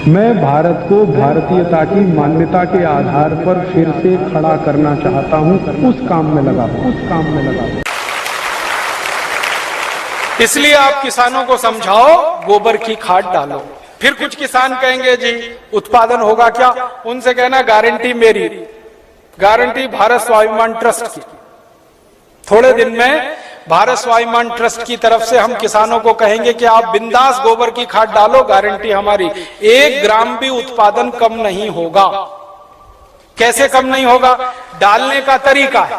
मैं भारत को भारतीयता की मान्यता के आधार पर फिर से खड़ा करना चाहता हूं, उस काम में लगा हूं। इसलिए आप किसानों को समझाओ, गोबर की खाद डालो। फिर कुछ किसान कहेंगे जी उत्पादन होगा क्या? उनसे कहना गारंटी मेरी, गारंटी भारत स्वाभिमान ट्रस्ट की। थोड़े दिन में भारत स्वाभिमान ट्रस्ट की तरफ से हम किसानों को कहेंगे कि आप बिंदास गोबर की खाद डालो, गारंटी हमारी, 1 ग्राम भी उत्पादन कम नहीं होगा। कैसे कम नहीं होगा? डालने का तरीका है।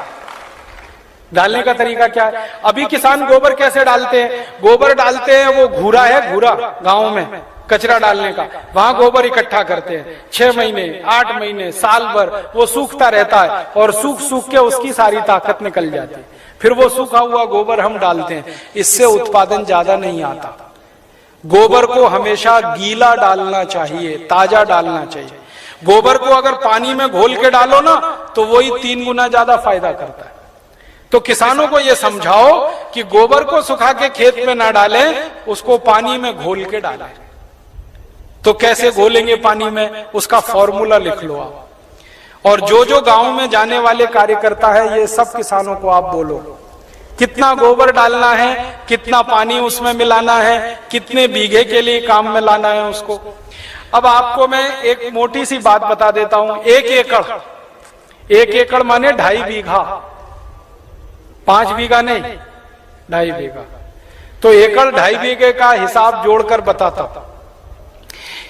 डालने का तरीका क्या है? अभी किसान गोबर कैसे डालते हैं? गोबर डालते हैं, वो घूरा है, घूरा गांव में कचरा डालने का, वहां गोबर इकट्ठा करते हैं। 6 महीने 8 महीने साल भर वो सूखता रहता है और सूख सूख के उसकी सारी ताकत निकल जाती है। फिर वो सूखा हुआ गोबर हम डालते हैं, इससे उत्पादन ज्यादा नहीं आता। गोबर को हमेशा गीला डालना चाहिए, ताजा डालना चाहिए। गोबर को अगर पानी में घोल के डालो ना तो वही 3 गुना ज्यादा फायदा करता है। तो किसानों को यह समझाओ कि गोबर को सुखा के खेत में ना डालें, उसको पानी में घोल के डालें। तो कैसे घोलेंगे पानी में? उसका फॉर्मूला लिख लो आप। और जो जो गांव में जाने वाले कार्यकर्ता है, ये सब किसानों को आप बोलो कितना गोबर डालना है, कितना पानी उसमें मिलाना है, कितने बीघे के लिए काम में लाना है उसको। अब आपको मैं एक मोटी सी बात बता देता हूं। 1 एकड़ माने 2.5 बीघा, 5 बीघा नहीं, 2.5 बीघा। तो एकड़ 2.5 बीघे का हिसाब जोड़कर बताता।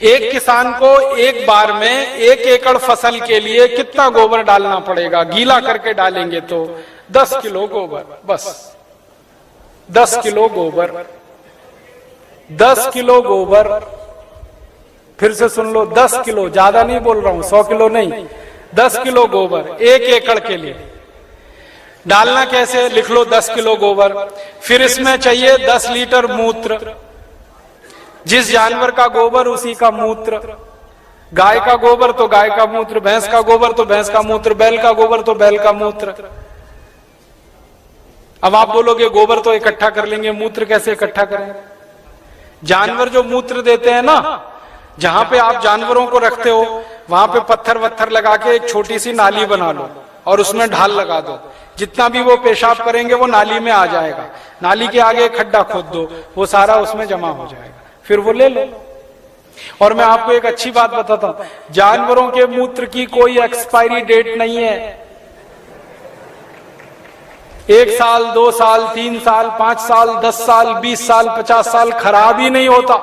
एक किसान को एक बार में 1 एकड़ फसल के लिए कितना गोबर डालना पड़ेगा? गीला करके डालेंगे तो 10 किलो गोबर, बस 10 किलो गोबर, 10 किलो गोबर। फिर से सुन लो, 10 किलो, ज्यादा नहीं बोल रहा हूं, 100 किलो नहीं, 10 किलो गोबर 1 एकड़ के लिए डालना। कैसे? लिख लो 10 किलो गोबर। फिर इसमें चाहिए 10 लीटर मूत्र। जिस जानवर का गोबर उसी का मूत्र। गाय का गोबर तो गाय का मूत्र, भैंस का गोबर तो भैंस का मूत्र, बैल का गोबर तो बैल का मूत्र। अब आप बोलोगे गोबर तो इकट्ठा कर लेंगे, मूत्र कैसे इकट्ठा करें? जानवर जो मूत्र देते हैं ना, जहां पे आप जानवरों को रखते हो वहां पे पत्थर वत्थर लगा के एक छोटी सी नाली बना लो और उसमें ढाल लगा दो। जितना भी वो पेशाब करेंगे वो नाली में आ जाएगा। नाली के आगे खड्डा खोद दो, वो सारा उसमें जमा हो जाएगा, फिर वो ले लो। और मैं आपको एक अच्छी बात बताता हूं, जानवरों के मूत्र की कोई एक्सपायरी डेट नहीं है। 1 साल, 2 साल, 3 साल, 5 साल, 10 साल, 20 साल, 50 साल खराब ही नहीं होता।